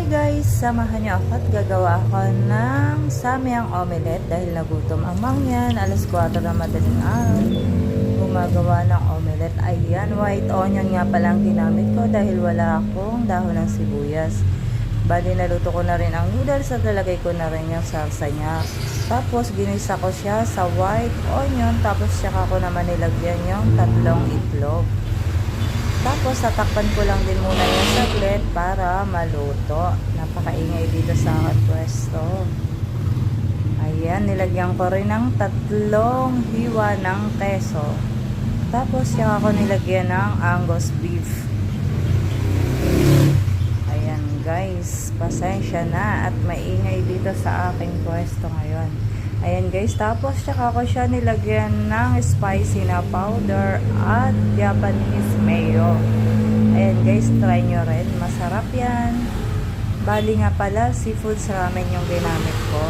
guys, samahan niyo ako at gagawa ako ng samyang omelette dahil nagutom ang mangyan. Alas 4 na madaling araw. Gumagawa ng omelette. Ayan, white onion nga palang ginamit ko dahil wala akong dahon ng sibuyas. Bali, naluto ko na rin ang noodles at lalagay ko na rin yung salsa niya. Tapos, ginisa ko siya sa white onion. Tapos, saka ko naman nilagyan yung 3 itlog. Tapos, tatakpan ko lang din muna yung saglit para maluto. Napakaingay dito sa aking pwesto. Ayan, nilagyan ko rin ng 3 hiwa ng keso. Tapos, saka ko nilagyan ng Angus beef. Ayan guys, pasensya na at maingay dito sa aking pwesto ngayon. Ayan guys, tapos saka ko siya nilagyan ng spicy na powder at Japanese mayo. Ayan guys, try nyo rin. Masarap yan. Bali nga pala, seafood ramen yung ginamit ko.